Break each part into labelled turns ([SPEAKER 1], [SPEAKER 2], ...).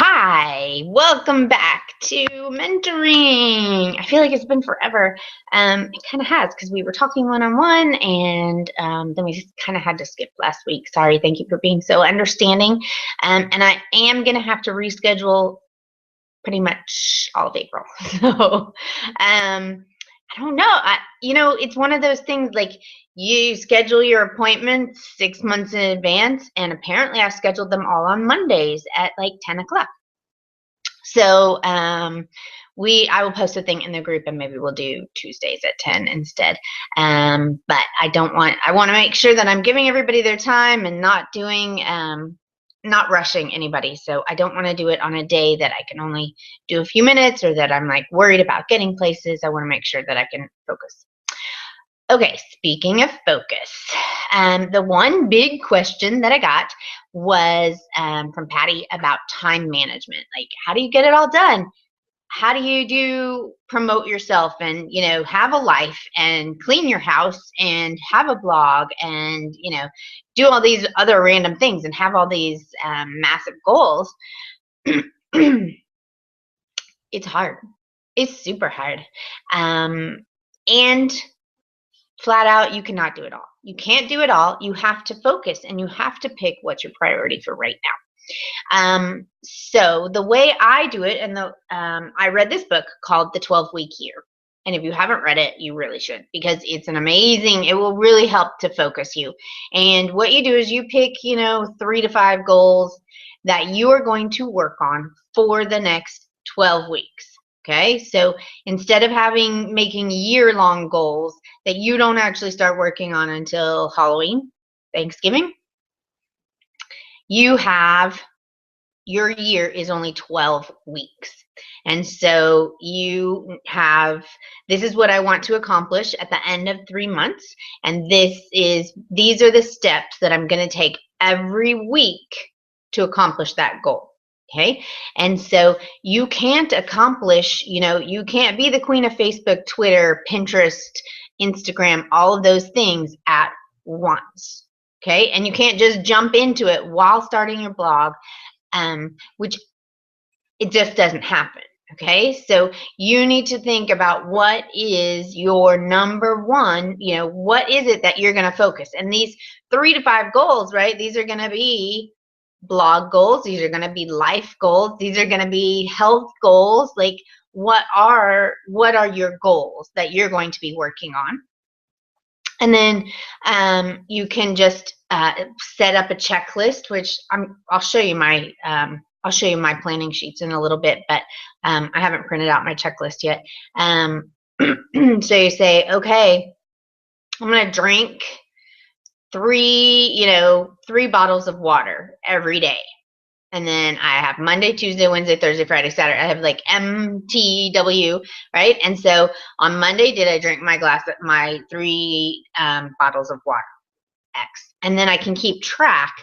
[SPEAKER 1] Hi, welcome back to mentoring. I feel like it's been forever. It kind of has because we were talking one-on-one and then we just kind of had to skip last week. Sorry, thank you for being so understanding. And I am going to have to reschedule pretty much all of April. So I don't know. It's one of those things like you schedule your appointments 6 months in advance, and apparently I scheduled them all on Mondays at like 10 o'clock. So I will post a thing in the group, and maybe we'll do Tuesdays at 10 instead. But I want to make sure that I'm giving everybody their time and not rushing anybody. So I don't want to do it on a day that I can only do a few minutes or that I'm like worried about getting places. I want to make sure that I can focus. Okay, speaking of focus, the one big question that I got was from Patty about time management. Like, how do you get it all done? How do you promote yourself and, have a life and clean your house and have a blog and, do all these other random things and have all these massive goals? It's hard. It's super hard. And flat out, you cannot do it all. You can't do it all. You have to focus and you have to pick what's your priority for right now. So the way I do it, and I read this book called The 12-Week Year. And if you haven't read it, you really should, because it's it will really help to focus you. And what you do is you pick, 3 to 5 goals that you are going to work on for the next 12 weeks. Okay, so instead of making year-long goals that you don't actually start working on until Halloween, Thanksgiving, your year is only 12 weeks. And so this is what I want to accomplish at the end of 3 months. And these are the steps that I'm going to take every week to accomplish that goal. Okay, and so you can't accomplish, you can't be the queen of Facebook, Twitter, Pinterest, Instagram, all of those things at once. Okay, and you can't just jump into it while starting your blog, which it just doesn't happen. Okay, so you need to think about what is your number one, what is it that you're going to focus? And these 3 to 5 goals, right? These are going to be blog goals. These are going to be life goals. These are going to be health goals. Like, what are your goals that you're going to be working on? And then you can just set up a checklist, which I'll show you my planning sheets in a little bit, but I haven't printed out my checklist yet. So you say, okay, I'm going to drink 3 bottles of water every day. And then I have Monday, Tuesday, Wednesday, Thursday, Friday, Saturday. I have like MTW, right? And so on Monday, did I drink my 3 bottles of water? X. And then I can keep track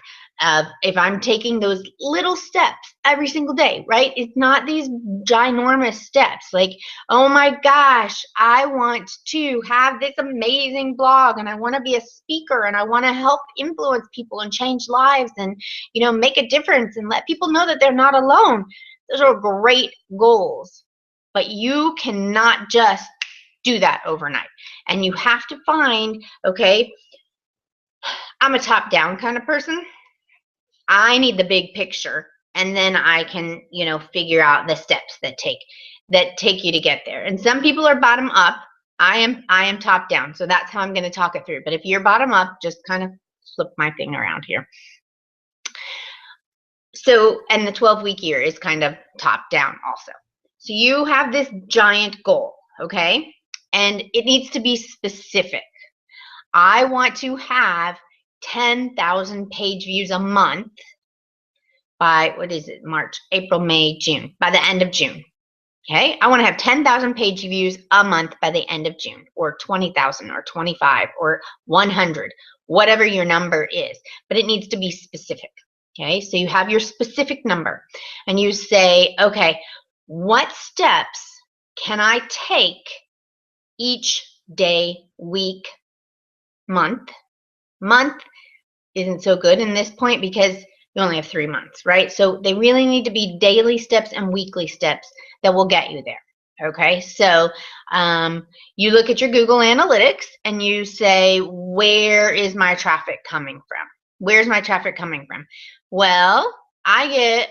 [SPEAKER 1] of if I'm taking those little steps every single day, right? It's not these ginormous steps like, oh my gosh, I want to have this amazing blog and I want to be a speaker and I want to help influence people and change lives and, make a difference and let people know that they're not alone. Those are great goals, but you cannot just do that overnight. And you have to find, okay, I'm a top-down kind of person. I need the big picture, and then I can, figure out the steps that take you to get there. And some people are bottom up. I am top down, so that's how I'm going to talk it through. But if you're bottom up, just kind of flip my thing around here. So, and the 12-week year is kind of top down also. So you have this giant goal, okay? And it needs to be specific. I want to have 10,000 page views a month by, March, April, May, June, by the end of June. Okay, I want to have 10,000 page views a month by the end of June, or 20,000 or 25 or 100, whatever your number is, but it needs to be specific. Okay, so you have your specific number and you say, okay, what steps can I take each day, week, month? Month isn't so good in this point because You only have 3 months, right? So they really need to be daily steps and weekly steps that will get you there. Okay, so you look at your Google Analytics and you say, where is my traffic coming from? Where's my traffic coming from? Well, I get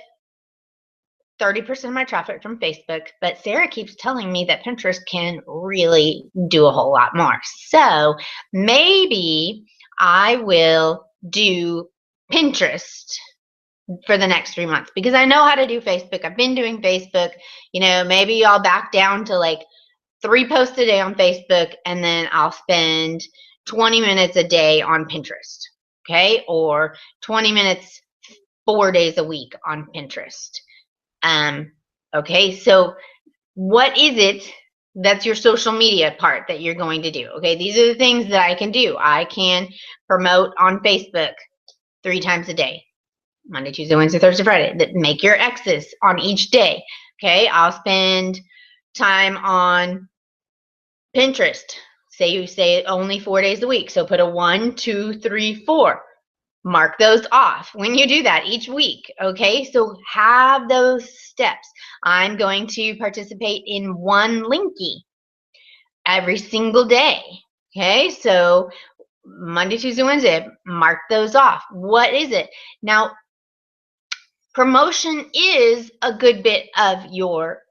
[SPEAKER 1] 30% of my traffic from Facebook, but Sarah keeps telling me that Pinterest can really do a whole lot more. So maybe I will do Pinterest for the next 3 months because I know how to do Facebook. I've been doing Facebook. You know, maybe I'll back down to like 3 posts a day on Facebook, and then I'll spend 20 minutes a day on Pinterest, okay? Or 20 minutes 4 days a week on Pinterest. Okay, so what is it that's your social media part that you're going to do? Okay, these are the things that I can do. I can promote on Facebook 3 times a day. Monday, Tuesday, Wednesday, Thursday, Friday. Make your X's on each day. Okay, I'll spend time on Pinterest. Say you say only 4 days a week. So put a 1, 2, 3, 4. Mark those off when you do that each week. Okay, so have those steps. I'm going to participate in one Linky every single day. Okay, so Monday, Tuesday, Wednesday, mark those off. What is it? Now, promotion is a good bit of your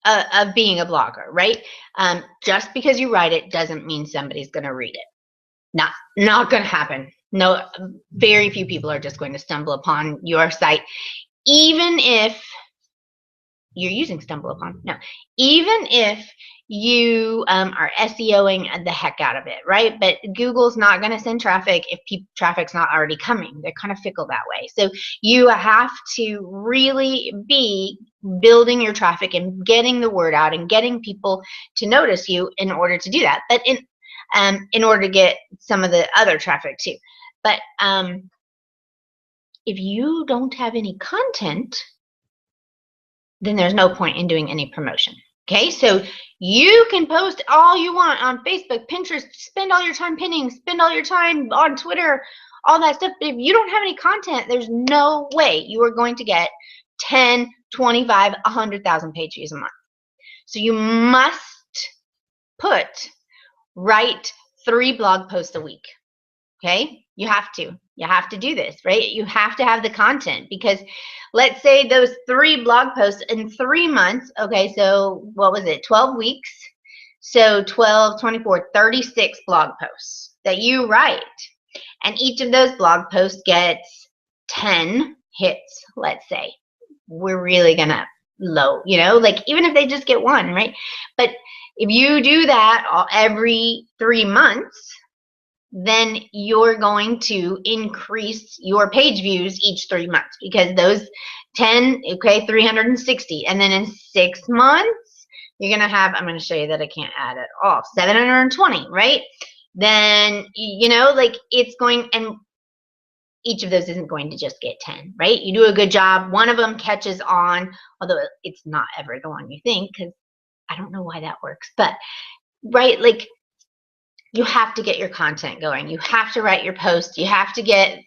[SPEAKER 1] of being a blogger, right? Just because you write it doesn't mean somebody's going to read it. Not going to happen. No, very few people are just going to stumble upon your site, even if you're using StumbleUpon. No, even if you are SEOing the heck out of it, right? But Google's not going to send traffic if traffic's not already coming. They're kind of fickle that way. So you have to really be building your traffic and getting the word out and getting people to notice you in order to do that. But in order to get some of the other traffic too. But if you don't have any content, then there's no point in doing any promotion. Okay, so you can post all you want on Facebook, Pinterest, spend all your time pinning, spend all your time on Twitter, all that stuff. But if you don't have any content, there's no way you are going to get 10, 25, 100,000 page views a month. So you must write 3 blog posts a week. Okay, you have to do this, right? You have to have the content, because let's say those 3 blog posts in 3 months. Okay, so what was it, 12 weeks? So 12, 24, 36 blog posts that you write, and each of those blog posts gets 10 hits, let's say. We're really gonna low, you know, like even if they just get 1, right? But if you do that every 3 months, then you're going to increase your page views each 3 months, because those 10, okay, 360. And then in 6 months, you're going to have, I'm going to show you that I can't add it all, 720, right? Then, you know, like it's going, and each of those isn't going to just get 10, right? You do a good job. One of them catches on, although it's not ever the one you think, because I don't know why that works, but right, like, you have to get your content going. You have to write your post. You have to get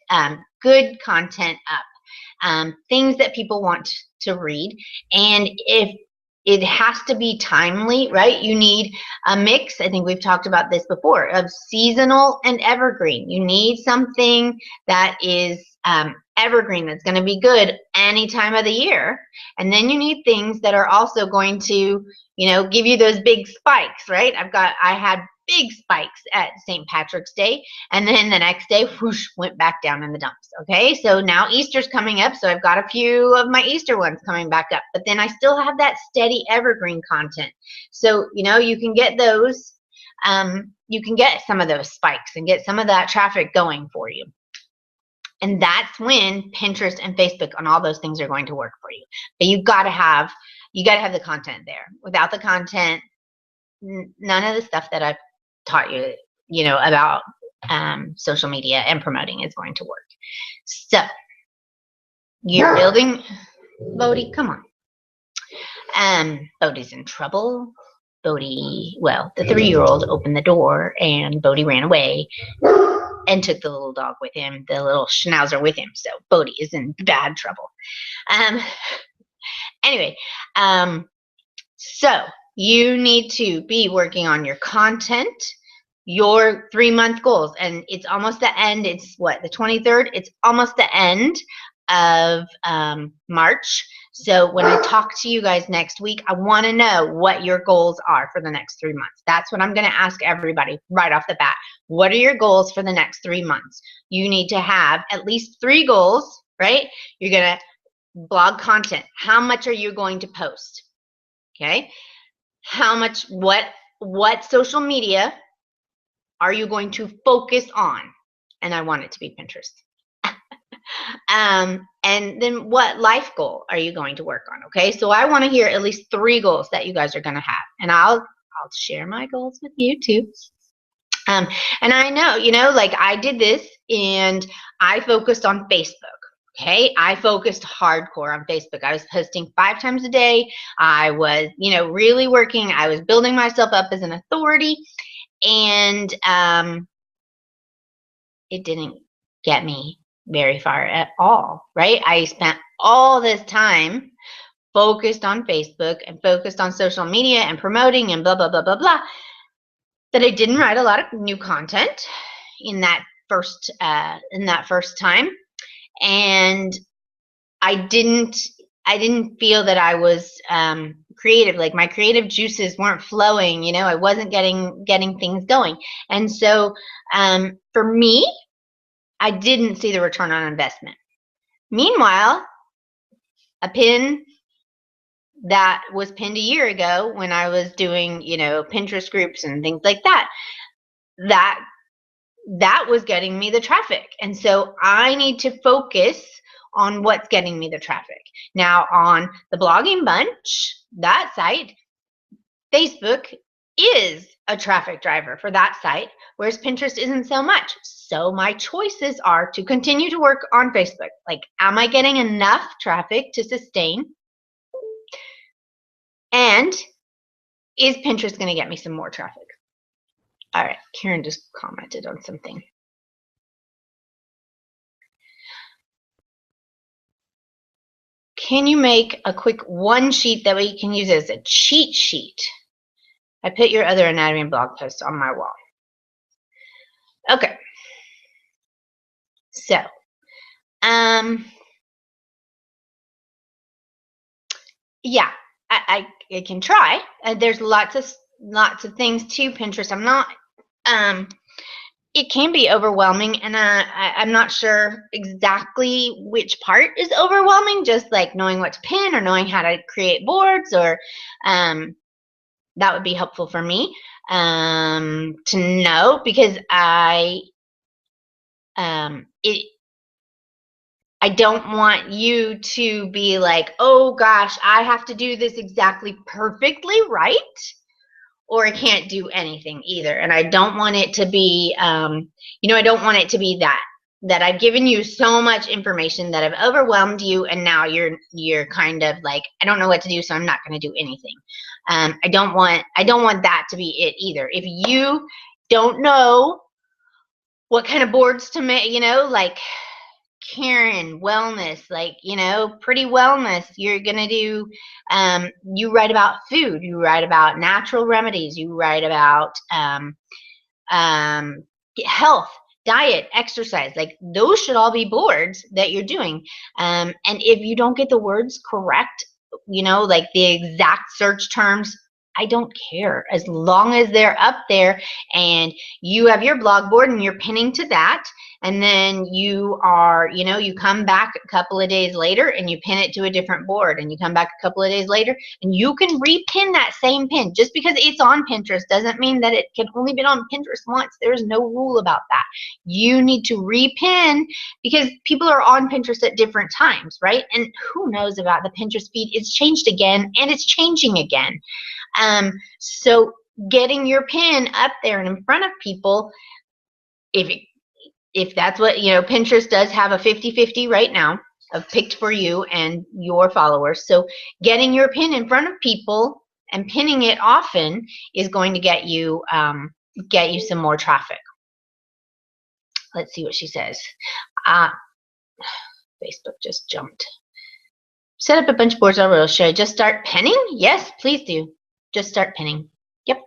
[SPEAKER 1] good content up, things that people want to read. And if it has to be timely, right? You need a mix. I think we've talked about this before, of seasonal and evergreen. You need something that is evergreen, that's going to be good any time of the year. And then you need things that are also going to, you know, give you those big spikes, right? I had big spikes at St. Patrick's Day, and then the next day, whoosh, went back down in the dumps. Okay, so now Easter's coming up, so I've got a few of my Easter ones coming back up, but then I still have that steady evergreen content. So, you know, you can get those, you can get some of those spikes and get some of that traffic going for you. And that's when Pinterest and Facebook and all those things are going to work for you. But you gotta have the content there. Without the content, none of the stuff that I've taught you, you know, about social media and promoting is going to work. So you're building, Bodhi, come on. Bodhi's in trouble. Bodhi, well, the 3-year-old opened the door and Bodhi ran away. and took the little dog with him, the little schnauzer with him. So Bodhi is in bad trouble. Anyway, so you need to be working on your content, your 3-month goals, and it's almost the end. It's what, the 23rd? It's almost the end of March. So when I talk to you guys next week, I want to know what your goals are for the next 3 months. That's what I'm going to ask everybody right off the bat. What are your goals for the next 3 months? You need to have at least 3 goals, right? You're going to blog content. How much are you going to post? Okay. How much, what social media are you going to focus on? And I want it to be Pinterest. And then what life goal are you going to work on? Okay, so I want to hear at least 3 goals that you guys are going to have, and I'll share my goals with you too. And I know, you know, like I did this and I focused on Facebook. Okay, I focused hardcore on Facebook. I was posting 5 times a day. I was, you know, really working. I was building myself up as an authority, and it didn't get me very far at all, right? I spent all this time focused on Facebook and focused on social media and promoting and blah, blah, blah, blah, blah, that I didn't write a lot of new content in that first time. And I didn't feel that I was creative. Like my creative juices weren't flowing, you know, I wasn't getting things going. And so for me, I didn't see the return on investment. Meanwhile, a pin that was pinned a year ago when I was doing, you know, Pinterest groups and things like that, that was getting me the traffic. And so I need to focus on what's getting me the traffic. Now on the Blogging Bunch, that site, Facebook is a traffic driver for that site, whereas Pinterest isn't so much. So my choices are to continue to work on Facebook. Like, am I getting enough traffic to sustain? And is Pinterest going to get me some more traffic? All right, Karen just commented on something. Can you make a quick one sheet that we can use as a cheat sheet? I put your other anatomy blog post on my wall. Okay. So, yeah, I can try. There's lots of things to Pinterest. I'm not. It can be overwhelming, and I'm not sure exactly which part is overwhelming. Just like knowing what to pin or knowing how to create boards, or that would be helpful for me to know, because I don't want you to be like, oh gosh, I have to do this exactly perfectly right, or I can't do anything either. And I don't want it to be, you know, I don't want it to be that I've given you so much information that I've overwhelmed you, and now you're kind of like, I don't know what to do, so I'm not going to do anything. I don't want that to be it either. If you don't know what kind of boards to make, you know, like Karen wellness, like, you know, pretty wellness, you're gonna do you write about food, you write about natural remedies, you write about health, diet, exercise. Like, those should all be boards that you're doing, and if you don't get the words correct, you know, like the exact search terms, I don't care, as long as they're up there and you have your blog board and you're pinning to that, and then you are, you know, you come back a couple of days later and you pin it to a different board, and you come back a couple of days later and you can repin that same pin. Just because it's on Pinterest doesn't mean that it can only be on Pinterest once. There's no rule about that. You need to repin, because people are on Pinterest at different times, right? And who knows about the Pinterest feed? It's changed again, and it's changing again. So getting your pin up there and in front of people, if that's what, you know, Pinterest does have a 50-50 right now of picked for you and your followers. So getting your pin in front of people and pinning it often is going to get you some more traffic. let's see what she says. Facebook just jumped. Set up a bunch of boards already. Should I just start pinning? Yes, please do. Just start pinning. Yep.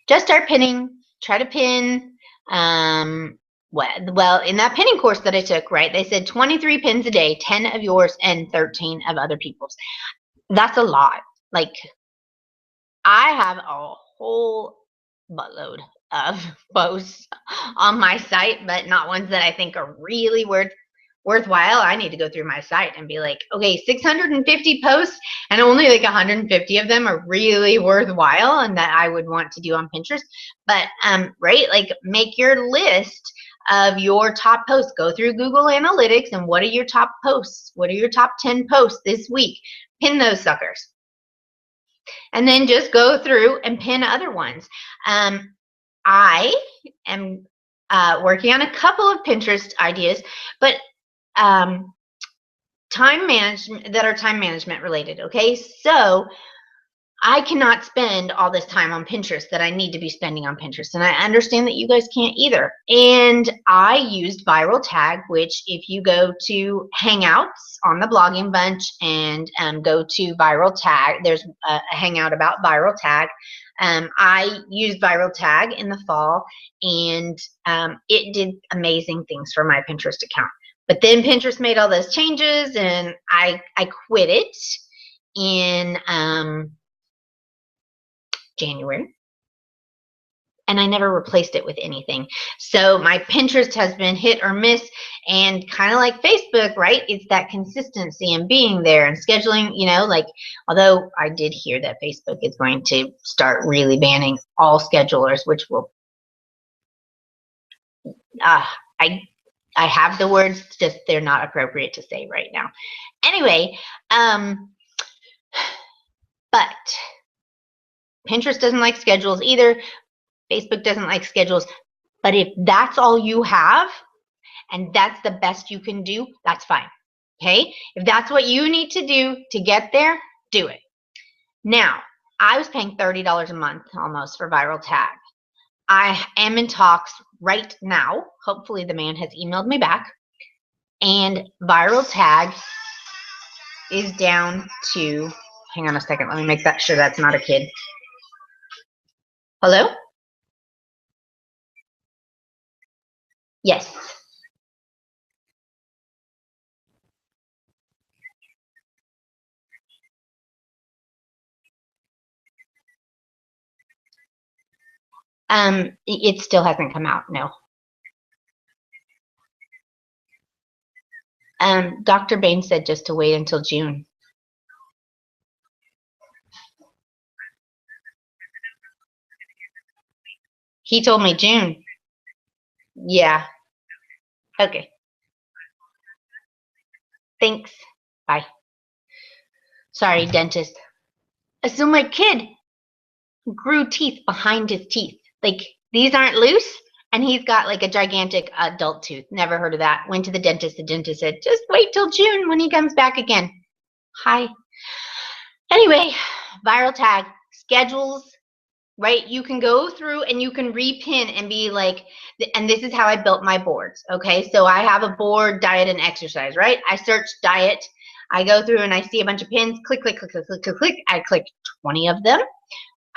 [SPEAKER 1] Just start pinning. Try to pin. Well, in that pinning course that I took, right, they said 23 pins a day, 10 of yours and 13 of other people's. That's a lot. Like, I have a whole buttload of posts on my site, but not ones that I think are really worthwhile. I need to go through my site and be like, okay, 650 posts and only like 150 of them are really worthwhile and that I would want to do on Pinterest. But right, like make your list of your top posts. Go through Google Analytics and what are your top posts? What are your top 10 posts this week? Pin those suckers. And then just go through and pin other ones. I am working on a couple of Pinterest ideas, but time management related. Okay, so I cannot spend all this time on Pinterest that I need to be spending on Pinterest, and I understand that you guys can't either. And I used Viral Tag, which if you go to Hangouts on the Blogging Bunch and go to Viral Tag, there's a Hangout about Viral Tag. I used Viral Tag in the fall, and it did amazing things for my Pinterest account. But then Pinterest made all those changes, and I quit it in January, and I never replaced it with anything. So my Pinterest has been hit or miss, and kind of like Facebook, right? It's that consistency and being there and scheduling, you know, like, although I did hear that Facebook is going to start really banning all schedulers, which will, I have the words, just they're not appropriate to say right now. Anyway, but Pinterest doesn't like schedules either. Facebook doesn't like schedules. But if that's all you have and that's the best you can do, that's fine. Okay? If that's what you need to do to get there, do it. Now, I was paying $30 a month almost for Viral Tag. I am in talks right now. Hopefully the man has emailed me back. And Viral Tag is down to, hang on a second, let me make sure that's not a kid. Hello? Yes. It still hasn't come out, no. Dr. Bain said just to wait until June. He told me June. Yeah. Okay. Thanks. Bye. Sorry, dentist. So my kid grew teeth behind his teeth. Like, these aren't loose, and he's got like a gigantic adult tooth. Never heard of that. Went to the dentist. The dentist said, just wait till June when he comes back again. Hi. Anyway, Viral Tag, schedules, right? You can go through and you can repin and be like, and this is how I built my boards, okay? So I have a board, diet, and exercise, right? I search diet. I go through and I see a bunch of pins. Click, click, click, click, click, click, click. I click 20 of them.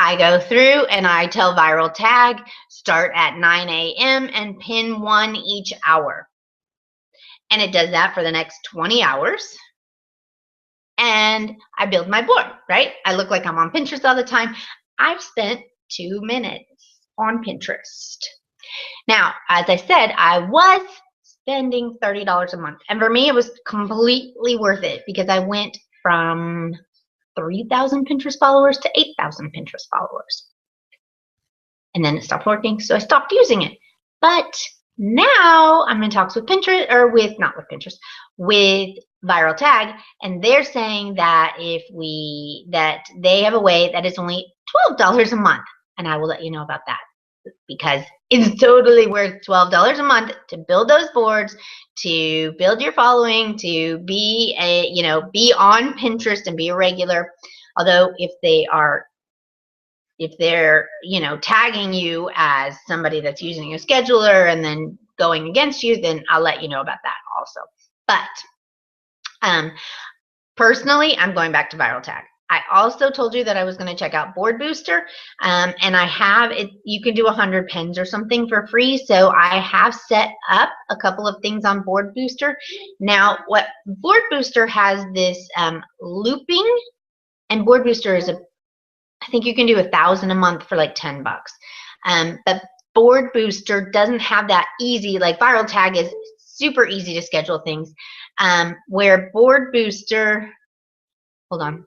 [SPEAKER 1] I go through and I tell Viral Tag, start at 9 a.m. and pin one each hour. And it does that for the next 20 hours. And I build my board, right? I look like I'm on Pinterest all the time. I've spent 2 minutes on Pinterest. Now, as I said, I was spending $30 a month. And for me, it was completely worth it because I went from 3,000 Pinterest followers to 8,000 Pinterest followers. And then it stopped working, so I stopped using it. But now I'm in talks with Pinterest, or not with Pinterest, with Viral Tag, and they're saying that that they have a way that is only $12 a month, and I will let you know about that because it's totally worth $12 a month to build those boards, to build your following, to be be on Pinterest and be a regular. Although if they are if they're, you know, tagging you as somebody that's using a scheduler and then going against you, then I'll let you know about that also. But personally, I'm going back to Viral Tag. I also told you that I was going to check out Board Booster, and I have it. You can do 100 pins or something for free, so I have set up a couple of things on Board Booster. Now, what Board Booster has this looping, and Board Booster is I think you can do 1,000 a month for like $10. But Board Booster doesn't have that easy, like Viral Tag is super easy to schedule things, where Board Booster, hold on.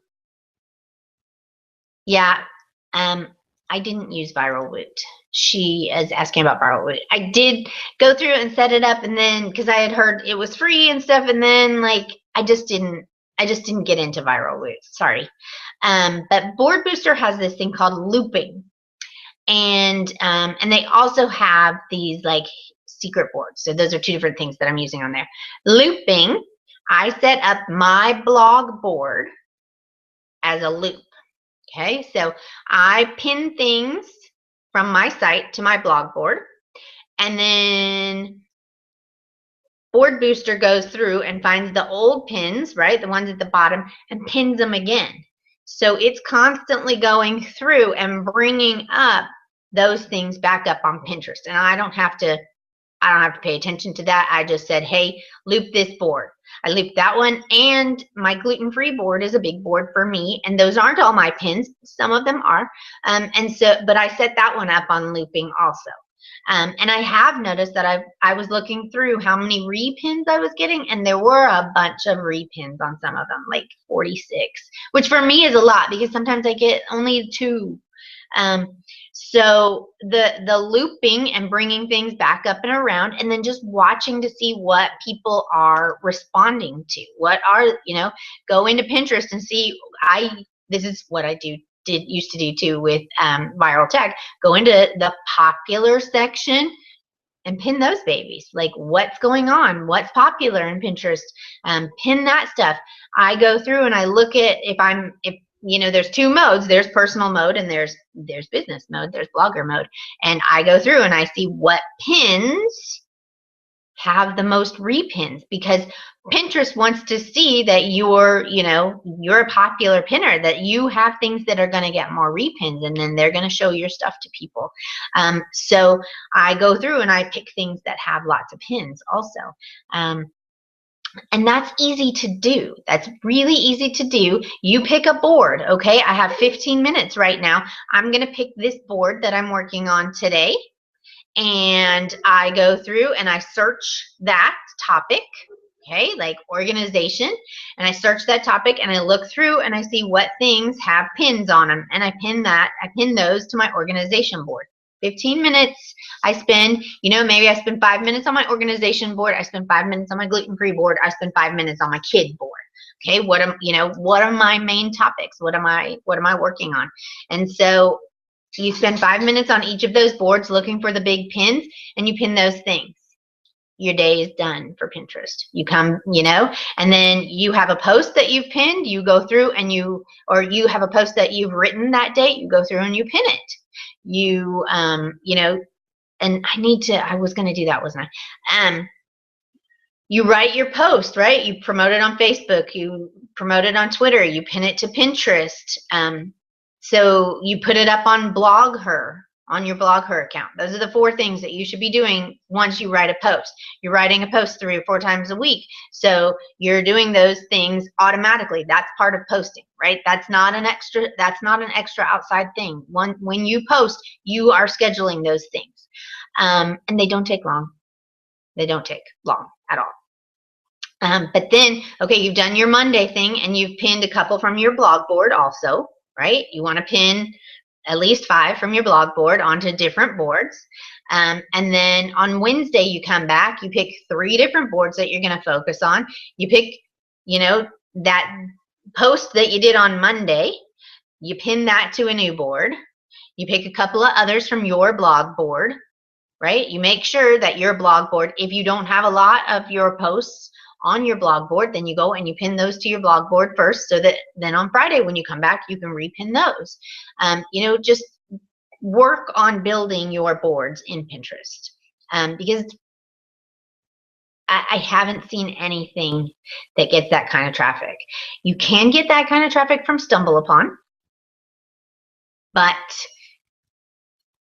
[SPEAKER 1] Yeah, I didn't use ViralWoot. She is asking about ViralWoot. I did go through and set it up, and then because I had heard it was free and stuff, and then like I just didn't get into ViralWoot. Sorry. But Board Booster has this thing called looping, and they also have these like secret boards. So those are two different things that I'm using on there. Looping, I set up my blog board as a loop. Okay, so I pin things from my site to my blog board, and then Board Booster goes through and finds the old pins, right, the ones at the bottom, and pins them again. So it's constantly going through and bringing up those things back up on Pinterest, and I don't have to pay attention to that. I just said, hey, loop this board. I looped that one, and my gluten-free board is a big board for me, and those aren't all my pins. Some of them are, but I set that one up on looping also. And I have noticed that I was looking through how many repins I was getting, and there were a bunch of repins on some of them, like 46, which for me is a lot because sometimes I get only 2. So the looping and bringing things back up and around, and then just watching to see what people are responding to. What are, you know, go into Pinterest and see. This is what I used to do too with Viral Tag. Go into the popular section and pin those babies. Like, what's going on? What's popular in Pinterest? Pin that stuff. I go through and I look at if you know, there's 2 modes. There's personal mode and there's business mode. There's blogger mode. And I go through and I see what pins have the most repins, because Pinterest wants to see that you're a popular pinner, that you have things that are going to get more repins, and then they're going to show your stuff to people. So I go through and I pick things that have lots of pins also. And that's easy to do. That's really easy to do. You pick a board, okay? I have 15 minutes right now. I'm going to pick this board that I'm working on today, and I go through and I search that topic, okay, like organization, and I search that topic and I look through and I see what things have pins on them, and I pin those to my organization board. 15 minutes I spend, you know, maybe I spend 5 minutes on my organization board, I spend 5 minutes on my gluten-free board, I spend 5 minutes on my kid board. Okay, what are my main topics? What am I working on? And so you spend 5 minutes on each of those boards looking for the big pins, and you pin those things. Your day is done for Pinterest. You come, you know, and then you have a post that you've pinned, you go through and you have a post that you've written that day, you go through and you pin it. You know, and I was going to do that, wasn't I? You write your post, right? You promote it on Facebook, you promote it on Twitter, you pin it to Pinterest. So you put it up on BlogHer, on your BlogHer account. Those are the 4 things that you should be doing once you write a post. You're writing a post 3 or 4 times a week. So you're doing those things automatically. That's part of posting, right? That's not an extra outside thing. When you post, you are scheduling those things. And they don't take long. They don't take long at all. But then, okay, you've done your Monday thing and you've pinned a couple from your blog board also, right? You want to pin at least 5 from your blog board onto different boards. And then on Wednesday, you come back, you pick 3 different boards that you're going to focus on. You pick, you know, that post that you did on Monday, you pin that to a new board. You pick a couple of others from your blog board, right? You make sure that your blog board, if you don't have a lot of your posts on your blog board, then you go and you pin those to your blog board first, so that then on Friday when you come back, you can repin those. You know, just work on building your boards in Pinterest, because I haven't seen anything that gets that kind of traffic. You can get that kind of traffic from StumbleUpon, but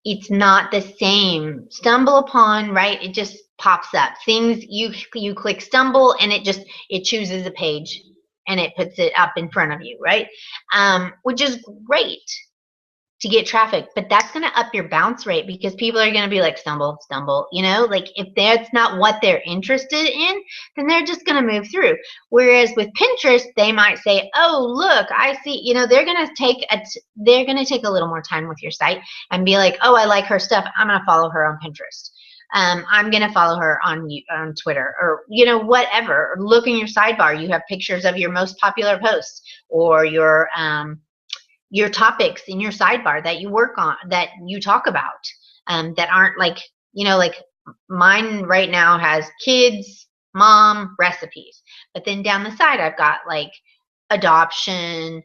[SPEAKER 1] it's not the same. StumbleUpon, right? It just pops up. Things you click Stumble and it chooses a page and it puts it up in front of you, right? Which is great to get traffic, but that's going to up your bounce rate because people are going to be like, stumble, you know, like if that's not what they're interested in, then they're just going to move through. Whereas with Pinterest, they might say, oh, look, I see, you know, they're going to take a little more time with your site and be like, oh, I like her stuff. I'm going to follow her on Pinterest. I'm going to follow her on Twitter, or, you know, whatever. Or look in your sidebar. You have pictures of your most popular posts or your topics in your sidebar that you work on, that you talk about, that aren't like, you know, like mine right now has kids, mom, recipes. But then down the side, I've got like adoption,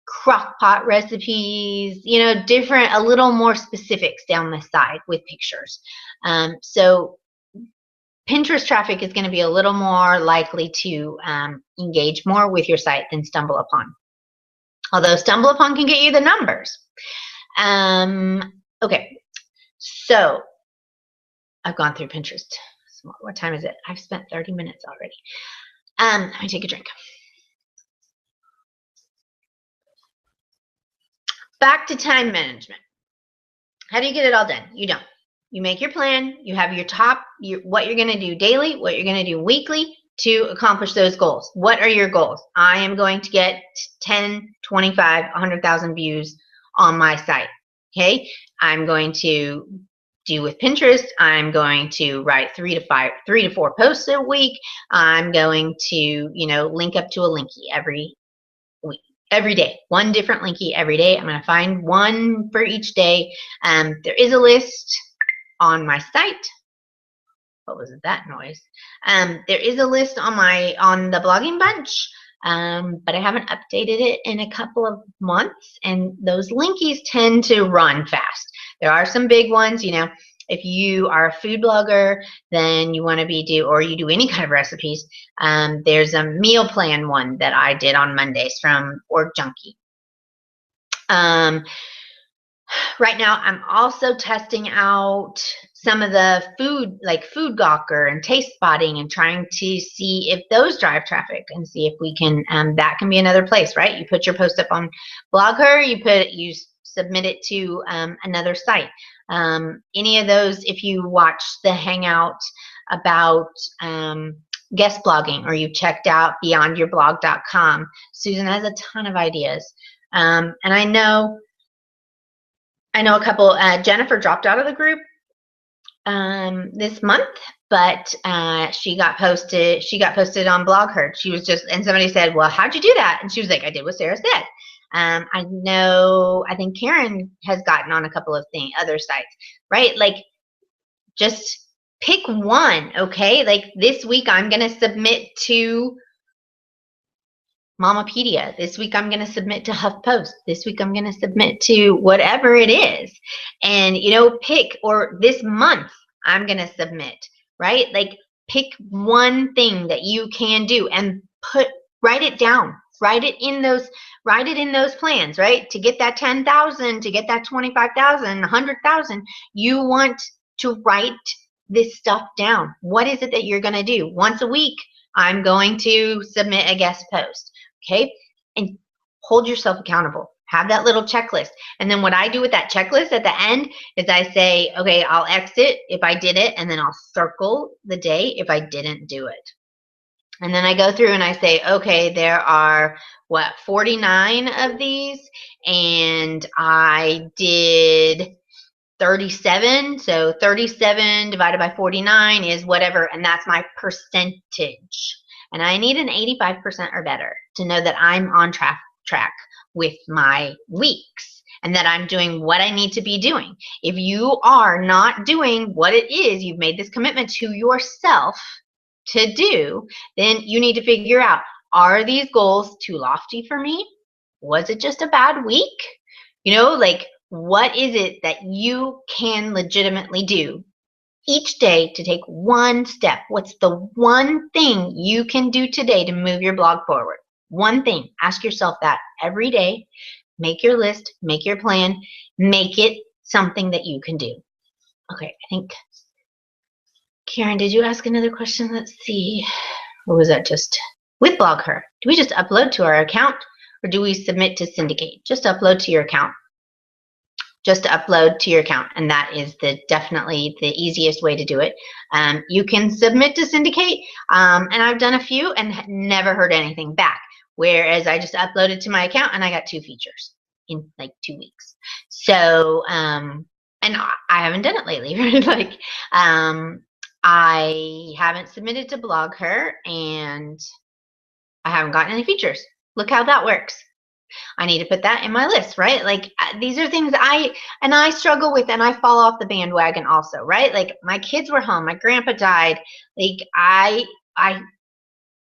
[SPEAKER 1] crock pot recipes, you know, different, a little more specifics down the side with pictures. So Pinterest traffic is going to be a little more likely to engage more with your site than StumbleUpon. Although StumbleUpon can get you the numbers. Okay, so I've gone through Pinterest. What time is it? I've spent 30 minutes already. Let me take a drink. Back to time management. How do you get it all done? You don't. You make your plan. You have your what you're going to do daily, what you're going to do weekly to accomplish those goals. What are your goals? I am going to get 10, 25, 100,000 views on my site. Okay. I'm going to do with Pinterest. I'm going to write 3 to 4 posts a week. I'm going to, you know, link up to a linky every week. Every day, one different linky every day. I'm going to find one for each day. There is a list on my site. What was that noise? There is a list on the Blogging Bunch, but I haven't updated it in a couple of months, and those linkies tend to run fast. There are some big ones, you know. If you are a food blogger, then you want to or you do any kind of recipes, there's a meal plan one that I did on Mondays from Org Junkie. Right now, I'm also testing out some of the food, like Food Gawker and Taste Spotting, and trying to see if those drive traffic and see if we can, that can be another place, right? You put your post up on BlogHer, you submit it to another site. Any of those, if you watch the Hangout about guest blogging, or you checked out beyondyourblog.com, Susan has a ton of ideas. And I know a couple, Jennifer dropped out of the group this month, but she got posted on BlogHer. She was just, and somebody said, well, how'd you do that? And she was like, I did what Sarah said. I think Karen has gotten on a couple of other sites, right? Like, just pick one, okay? Like this week I'm going to submit to Mamapedia. This week I'm going to submit to HuffPost. This week I'm going to submit to whatever it is. And, you know, or this month I'm going to submit, right? Like, pick one thing that you can do and write it down. Write it in those plans, right? To get that 10,000, to get that 25,000, 100,000, you want to write this stuff down. What is it that you're going to do? Once a week, I'm going to submit a guest post. Okay, and hold yourself accountable. Have that little checklist. And then what I do with that checklist at the end is I say, okay, I'll exit if I did it, and then I'll circle the day if I didn't do it. And then I go through and I say, okay, there are, 49 of these, and I did 37. So 37 divided by 49 is whatever, and that's my percentage. And I need an 85% or better to know that I'm on track with my weeks and that I'm doing what I need to be doing. If you are not doing what it is you've made this commitment to yourself to do, then you need to figure out, are these goals too lofty for me? Was it just a bad week? You know, like, what is it that you can legitimately do each day to take one step? What's the one thing you can do today to move your blog forward? One thing. Ask yourself that every day. Make your list, make your plan, make it something that you can do. Okay, I think, Karen, did you ask another question? Let's see. Or was that just with BlogHer? Do we just upload to our account or do we submit to Syndicate? Just upload to your account. Just upload to your account, and that is definitely the easiest way to do it. You can submit to Syndicate, and I've done a few and never heard anything back, whereas I just uploaded to my account and I got 2 features in like 2 weeks. So, and I haven't done it lately, right? Like, I haven't submitted to BlogHer and I haven't gotten any features. Look how that works. I need to put that in my list, right? Like, these are things I struggle with, and I fall off the bandwagon also, right? Like, my kids were home, my grandpa died. Like, I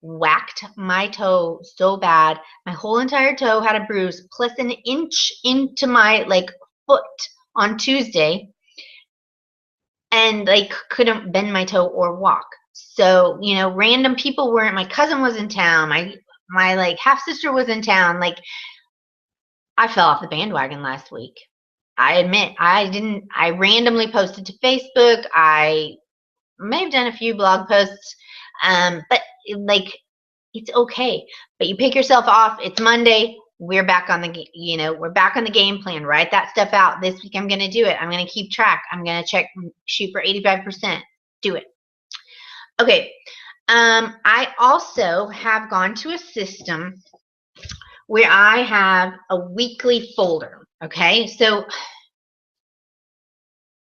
[SPEAKER 1] whacked my toe so bad. My whole entire toe had a bruise, plus an inch into my like foot on Tuesday, and like couldn't bend my toe or walk. So, you know, random people weren't. My cousin was in town. My like half sister was in town. Like, I fell off the bandwagon last week. I admit I randomly posted to Facebook. I may have done a few blog posts, but like, it's okay. But you pick yourself off. It's Monday. We're back on the, we're back on the game plan. Write that stuff out. This week I'm going to do it. I'm going to keep track. I'm going to shoot for 85%. Do it. Okay. I also have gone to a system where I have a weekly folder. Okay. So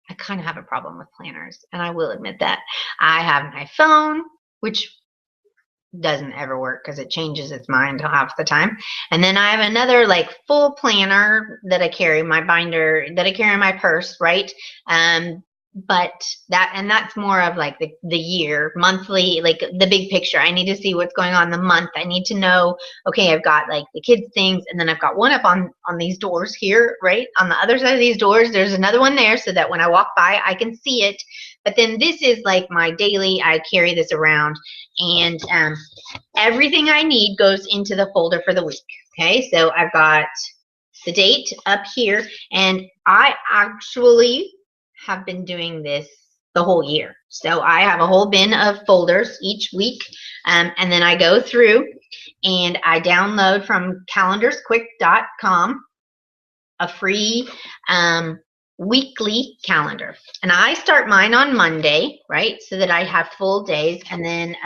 [SPEAKER 1] I kind of have a problem with planners, and I will admit that. I have my phone, which doesn't ever work because it changes its mind half the time. And then I have another like full planner that I carry, my binder that I carry in my purse, right? But that's more of like the year, monthly, like the big picture. I need to see what's going on in the month. I need to know, okay, I've got like the kids things, and then I've got one up on these doors here, right? On the other side of these doors, there's another one there so that when I walk by, I can see it. But then this is like my daily, I carry this around, and everything I need goes into the folder for the week. Okay, so I've got the date up here, and I actually have been doing this the whole year. So I have a whole bin of folders each week, and then I go through and I download from calendarsquick.com a free weekly calendar. And I start mine on Monday, right, so that I have full days, and then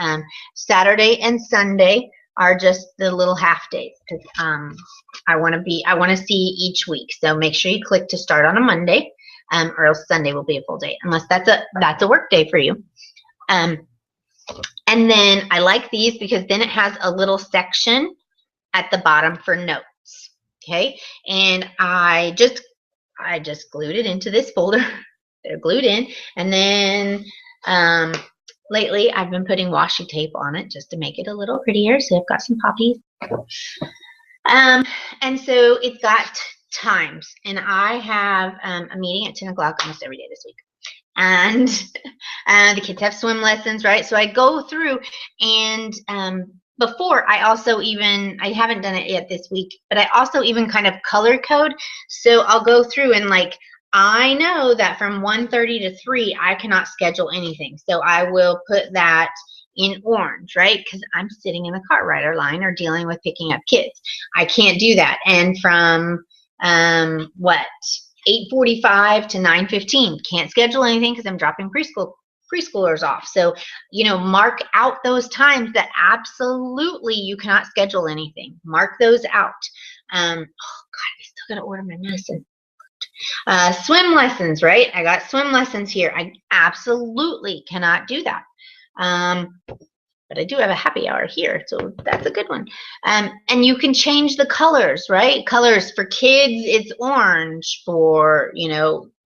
[SPEAKER 1] Saturday and Sunday are just the little half days, because I want to see each week. So make sure you click to start on a Monday, or else Sunday will be a full day, unless that's a work day for you. And then I like these because then it has a little section at the bottom for notes. Okay, and I just glued it into this folder. They're glued in, and then lately I've been putting washi tape on it just to make it a little prettier. So I've got some poppies. And so it's got times, and I have a meeting at 10 o'clock almost every day this week. And the kids have swim lessons, right? So I go through, and before I haven't done it yet this week, but I also even kind of color code. So I'll go through and like, I know that from 1:30 to 3, I cannot schedule anything. So I will put that in orange, right? Because I'm sitting in the Cartwriter line or dealing with picking up kids. I can't do that. And from 8:45 to 9:15, can't schedule anything because I'm dropping preschoolers off. So, mark out those times that absolutely you cannot schedule anything. Mark those out. Oh God, I still gotta order my medicine. Swim lessons, right? I got swim lessons here. I absolutely cannot do that. But I do have a happy hour here, so that's a good one. And you can change the colors, right? Colors for kids, it's orange. For,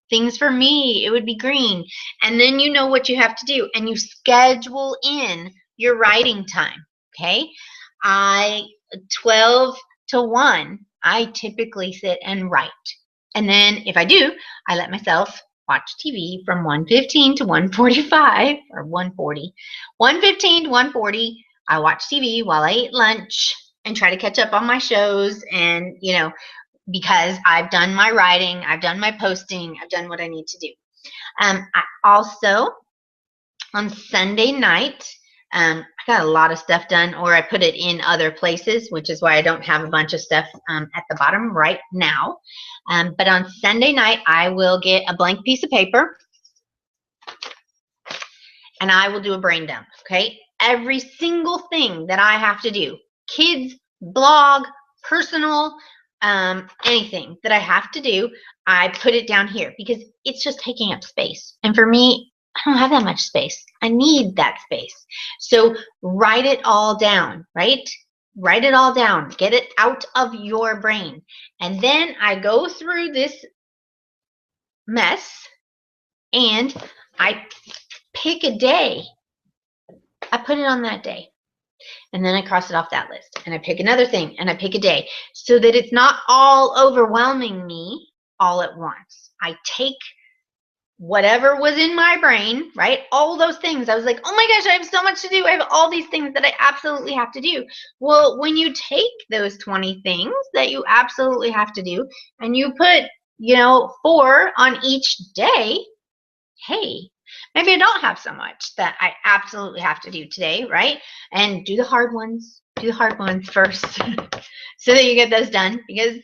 [SPEAKER 1] things for me, it would be green. And then you know what you have to do, and you schedule in your writing time, okay? 12 to 1, I typically sit and write. And then if I do, I let myself watch TV from 1:15 to 1:45 or 1:40. 1:15 to 1:40, I watch TV while I eat lunch and try to catch up on my shows, and because I've done my writing, I've done my posting, I've done what I need to do. I also, on Sunday night, I got a lot of stuff done, or I put it in other places, which is why I don't have a bunch of stuff at the bottom right now. But on Sunday night, I will get a blank piece of paper, and I will do a brain dump, okay? Every single thing that I have to do, kids, blog, personal, anything that I have to do, I put it down here because it's just taking up space. And for me, I don't have that much space. I need that space. So write it all down, right? Write it all down. Get it out of your brain. And then I go through this mess and I pick a day. I put it on that day. And then I cross it off that list. And I pick another thing and I pick a day so that it's not all overwhelming me all at once. I take whatever was in my brain, right? All those things. I was like, oh my gosh, I have so much to do. I have all these things that I absolutely have to do. Well, when you take those 20 things that you absolutely have to do and you put, 4 on each day, hey, maybe I don't have so much that I absolutely have to do today, right? And do the hard ones. Do the hard ones first so that you get those done, because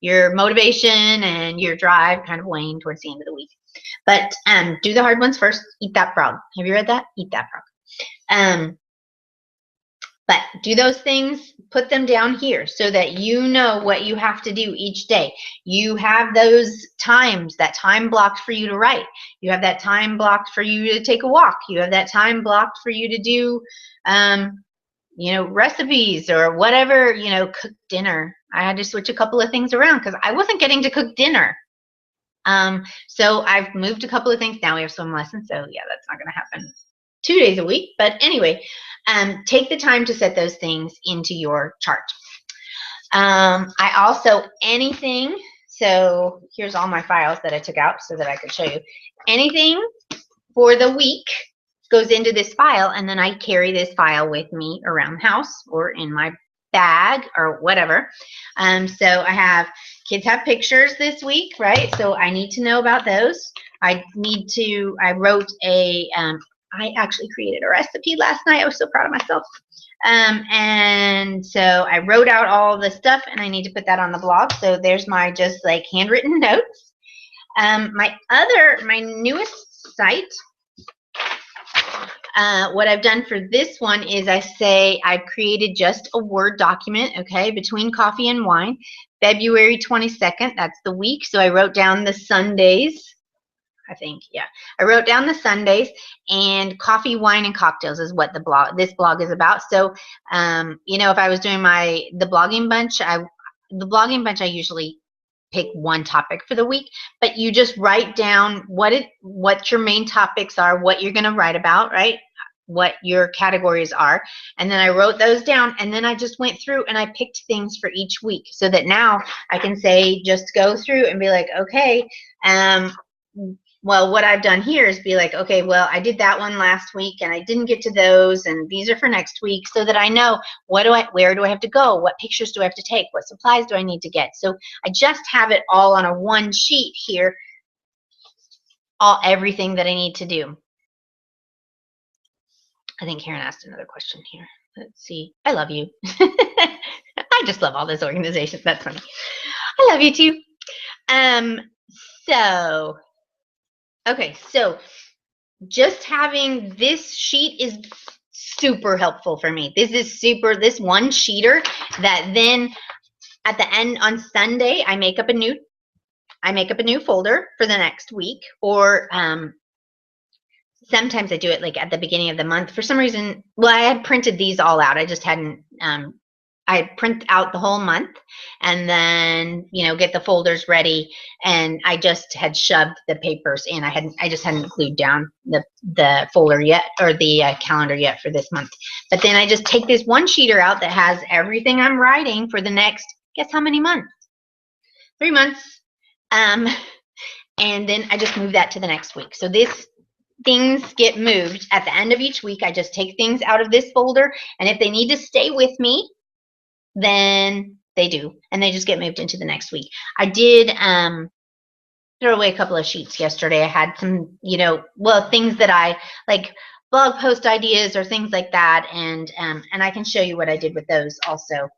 [SPEAKER 1] your motivation and your drive kind of wane towards the end of the week. But do the hard ones first. Eat that frog. Have you read that? Eat that frog. But do those things, put them down here so that you know what you have to do each day. You have those times, that time blocked for you to write. You have that time blocked for you to take a walk. You have that time blocked for you to do, recipes or whatever, cook dinner. I had to switch a couple of things around because I wasn't getting to cook dinner. So I've moved a couple of things. Now we have swim lessons, so yeah, that's not going to happen 2 days a week. But anyway, take the time to set those things into your chart. I also, so here's all my files that I took out so that I could show you. Anything for the week goes into this file, and then I carry this file with me around the house or in my bag or whatever. So I have, kids have pictures this week, right? So I need to know about those. I wrote I actually created a recipe last night. I was so proud of myself. And so I wrote out all the stuff, and I need to put that on the blog. So there's my just like handwritten notes. My newest site, what I've done for this one is I've created just a Word document, okay, between coffee and wine, February 22nd, that's the week. So I wrote down the Sundays, I think, yeah. I wrote down the Sundays, and coffee, wine, and cocktails is what this blog is about. So, if I was doing the blogging bunch, I usually pick one topic for the week, but you just write down what your main topics are, what you're going to write about, right? What your categories are. And then I wrote those down, and then I just went through and I picked things for each week so that now I can just go through and be like, okay, well, what I've done here is be like, okay, well, I did that one last week and I didn't get to those, and these are for next week, so that I know where do I have to go? What pictures do I have to take? What supplies do I need to get? So I just have it all on a one sheet here, everything that I need to do. I think Karen asked another question here. Let's see. I love you. I just love all this organization. That's funny. I love you too. Okay, so just having this sheet is super helpful for me. This one sheeter that then at the end on Sunday, I make up a new folder for the next week, or sometimes I do it like at the beginning of the month. For some reason, well, I had printed these all out. I just hadn't, I print out the whole month and then, get the folders ready. And I just had shoved the papers in. I just hadn't glued down the folder yet, or the calendar yet for this month. But then I just take this one sheeter out that has everything I'm writing for the next, guess how many months? 3 months. And then I just move that to the next week. So things get moved at the end of each week. I just take things out of this folder, and if they need to stay with me, then they do, and they just get moved into the next week. I did throw away a couple of sheets yesterday. I had some, things that I like, blog post ideas or things like that, and I can show you what I did with those also.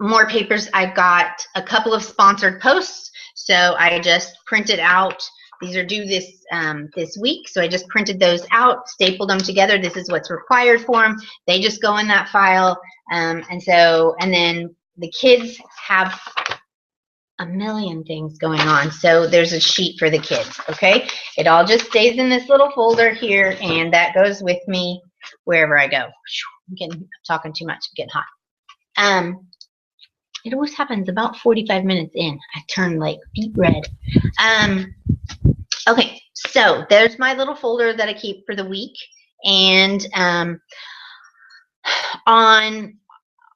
[SPEAKER 1] More papers. I got a couple of sponsored posts, so I just printed out. These are due this week, so I just printed those out, stapled them together. This is what's required for them. They just go in that file, and then the kids have a million things going on, so there's a sheet for the kids. Okay, it all just stays in this little folder here, and that goes with me wherever I go. I'm talking too much. I'm getting hot. It always happens about 45 minutes in. I turn like beet red. Okay, so there's my little folder that I keep for the week. And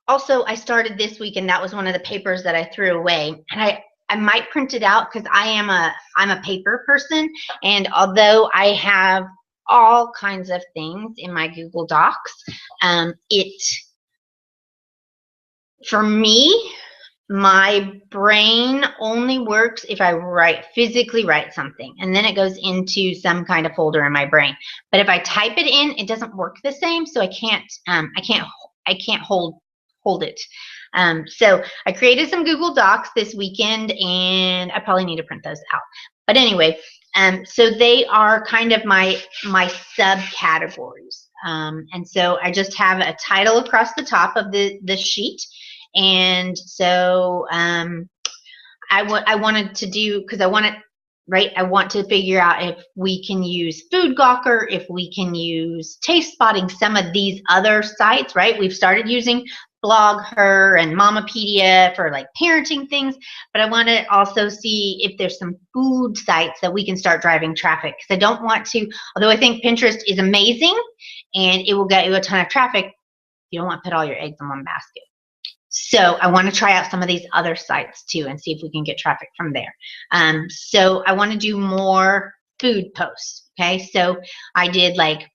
[SPEAKER 1] also I started this week, and that was one of the papers that I threw away. And I might print it out because I'm a paper person. And although I have all kinds of things in my Google Docs, for me, my brain only works if I physically write something, and then it goes into some kind of folder in my brain. But if I type it in, it doesn't work the same, so I can't hold it. So I created some Google Docs this weekend, and I probably need to print those out. But anyway, so they are kind of my subcategories. And so I just have a title across the top of the sheet. And so I wanted to do, because I want to figure out if we can use Food Gawker, if we can use Taste Spotting, some of these other sites, right? We've started using BlogHer and Mamapedia for like parenting things, but I want to also see if there's some food sites that we can start driving traffic, because I don't want to, although I think Pinterest is amazing and it will get you a ton of traffic, you don't want to put all your eggs in one basket. So I want to try out some of these other sites too and see if we can get traffic from there. So I want to do more food posts. Okay, so I did like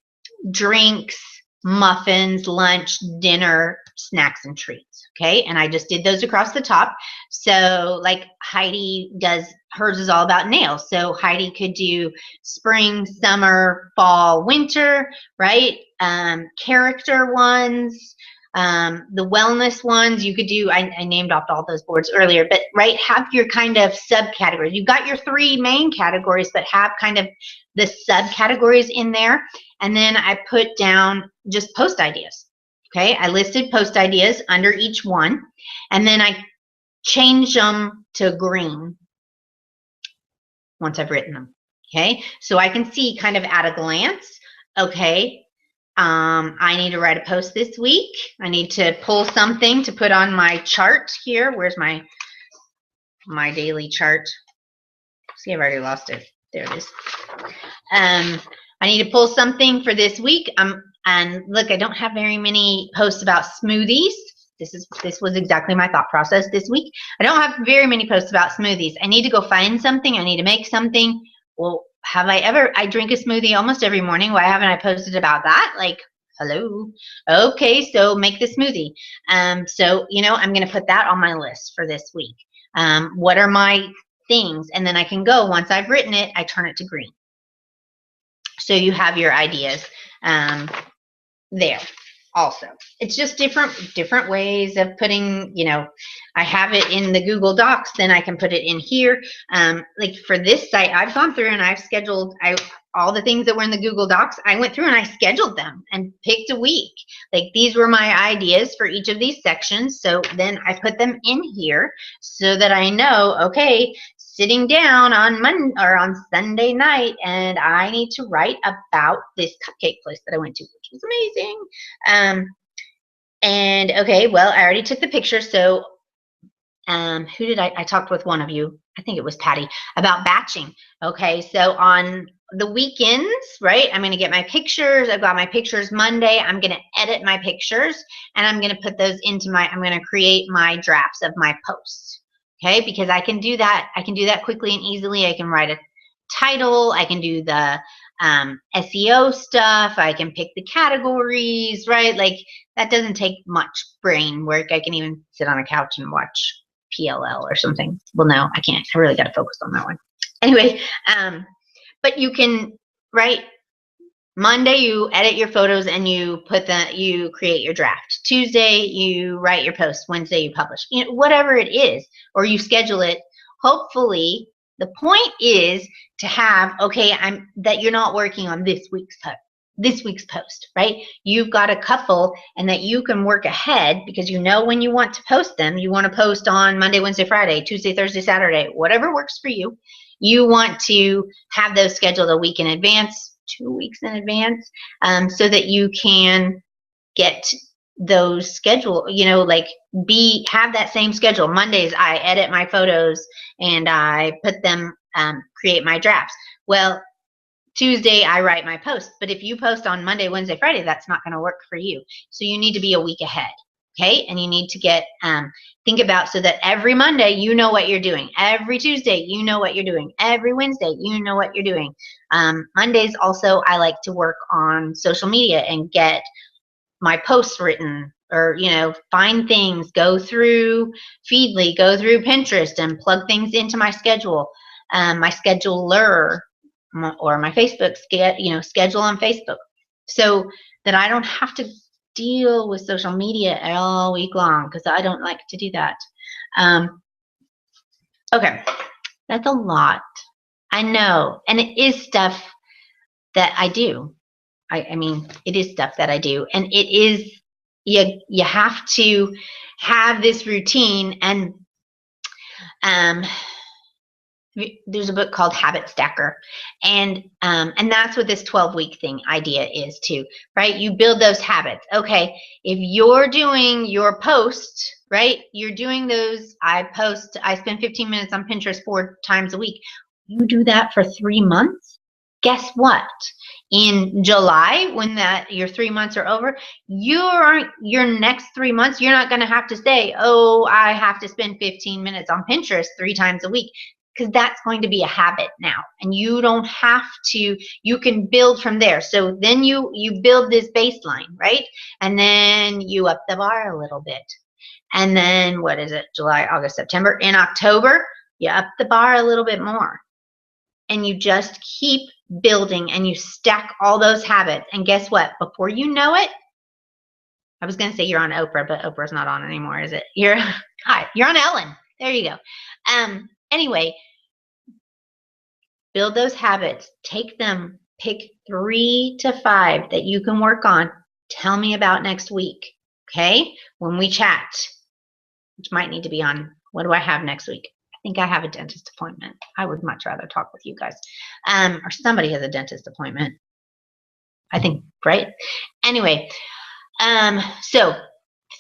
[SPEAKER 1] drinks, muffins, lunch, dinner, snacks, and treats. Okay, and I just did those across the top. So like Heidi does, hers is all about nails. So Heidi could do spring, summer, fall, winter, right? Character ones. The wellness ones you could do, I named off all those boards earlier, but right, have your kind of subcategories. You've got your 3 main categories, but have kind of the subcategories in there. And then I put down just post ideas. Okay, I listed post ideas under each one, and then I change them to green once I've written them. Okay, so I can see kind of at a glance, okay, I need to write a post this week. I need to pull something to put on my chart here. Where's my daily chart? See, I've already lost it. There it is. I need to pull something for this week. And look, I don't have very many posts about smoothies. This was exactly my thought process this week. I don't have very many posts about smoothies. I need to go find something. I need to make something. Well, I drink a smoothie almost every morning. Why haven't I posted about that? Like, hello. Okay, so make the smoothie. So, I'm going to put that on my list for this week. What are my things? And then I can go, once I've written it, I turn it to green. So you have your ideas there also. It's just different ways of putting, I have it in the Google Docs, then I can put it in here. Like for this site, I've gone through and I've scheduled all the things that were in the Google Docs. I went through and I scheduled them and picked a week. Like these were my ideas for each of these sections. So then I put them in here so that I know, okay, sitting down on Monday or on Sunday night, and I need to write about this cupcake place that I went to, which was amazing. And okay, well, I already took the picture, so who did I talked with one of you, I think it was Patty, about batching. Okay, so on the weekends, right, I'm going to get my pictures. I've got my pictures Monday. I'm going to edit my pictures, and I'm going to put those into I'm going to create my drafts of my posts. Okay, because I can do that. I can do that quickly and easily. I can write a title. I can do the SEO stuff. I can pick the categories, right? Like, that doesn't take much brain work. I can even sit on a couch and watch PLL or something. Well, no, I can't. I really got to focus on that one. Anyway, but you can, right? Monday you edit your photos and you create your draft. Tuesday you write your post. Wednesday you publish. You know, whatever it is, or you schedule it. Hopefully, the point is to have, okay, that you're not working on this week's post, right? You've got a couple, and that you can work ahead because you know when you want to post them. You want to post on Monday, Wednesday, Friday, Tuesday, Thursday, Saturday, whatever works for you. You want to have those scheduled a week in advance, 2 weeks in advance, so that you can get those schedule, you know, like have that same schedule. Mondays I edit my photos and I put them, create my drafts. Well, Tuesday I write my posts. But if you post on Monday, Wednesday, Friday, that's not going to work for you. So you need to be a week ahead. Okay, and you need to get think about, so that every Monday you know what you're doing. Every Tuesday you know what you're doing. Every Wednesday you know what you're doing. Mondays also I like to work on social media and get my posts written, or find things, go through Feedly, go through Pinterest, and plug things into my schedule, my scheduler, or my Facebook schedule on Facebook, so that I don't have to deal with social media all week long, because I don't like to do that. Okay, that's a lot. I know, and it is stuff that I do. I mean, it is stuff that I do, and it is, you have to have this routine. And there's a book called Habit Stacker, and that's what this 12-week thing idea is too, right? You build those habits. Okay, if you're doing your posts, right, you're doing those, I spend 15 minutes on Pinterest 4 times a week. You do that for 3 months, guess what? In July, when your 3 months are over, your next 3 months, you're not going to have to say, oh, I have to spend 15 minutes on Pinterest 3 times a week, because that's going to be a habit now, and you don't have to. You can build from there. So then you build this baseline, right? And then you up the bar a little bit. And then, what is it? July, August, September. In October, you up the bar a little bit more. And you just keep building, and you stack all those habits. And guess what? Before you know it, I was going to say you're on Oprah, but Oprah's not on anymore, is it? You're on Ellen. There you go. Anyway, build those habits. Take them. Pick 3 to 5 that you can work on. Tell me about next week. Okay? When we chat, which might need to be on, what do I have next week? I think I have a dentist appointment. I would much rather talk with you guys. Or somebody has a dentist appointment. I think, right? Anyway, so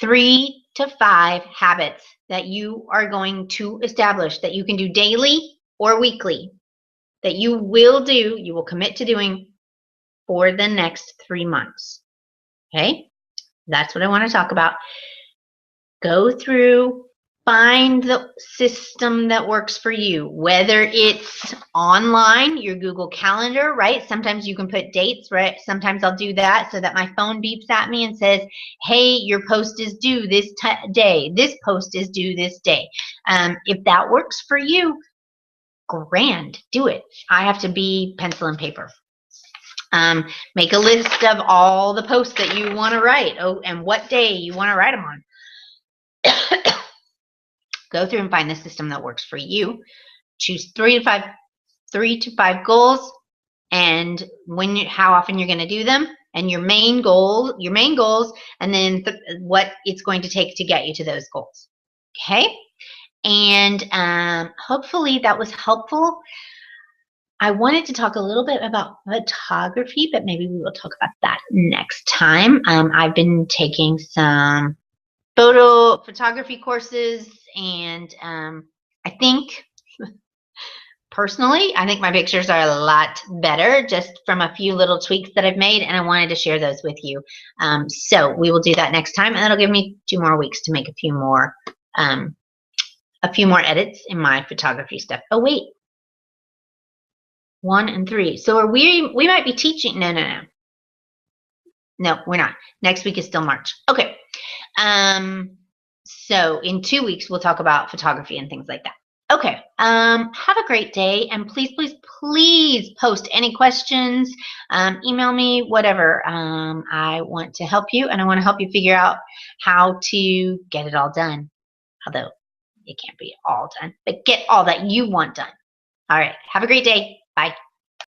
[SPEAKER 1] 3 to 5 habits that you are going to establish, that you can do daily or weekly, that you will commit to doing for the next 3 months. Okay? That's what I want to talk about. Go through, find the system that works for you, whether it's online, your Google Calendar, right? Sometimes you can put dates, right? Sometimes I'll do that so that my phone beeps at me and says, hey, your post is due this day. This post is due this day. If that works for you, grand, do it. I have to be pencil and paper. Make a list of all the posts that you want to write, and what day you want to write them on. Go through and find the system that works for you. Choose 3 to 5 goals, and how often you're going to do them, and your main goals, and then what it's going to take to get you to those goals. Okay? And hopefully that was helpful. I wanted to talk a little bit about photography, but maybe we will talk about that next time. I've been taking some photo photography courses, and I think personally, I think my pictures are a lot better just from a few little tweaks that I've made, and I wanted to share those with you. So we will do that next time, and that'll give me 2 more weeks to make a few more edits in my photography stuff. Oh wait, 1 and 3. So are we might be teaching. No, we're not. Next week is still March. Okay. So in 2 weeks we'll talk about photography and things like that. Okay. Have a great day, and please, please, please post any questions. Email me, whatever. I want to help you, and I want to help you figure out how to get it all done. Although it can't be all done, but get all that you want done. All right. Have a great day. Bye.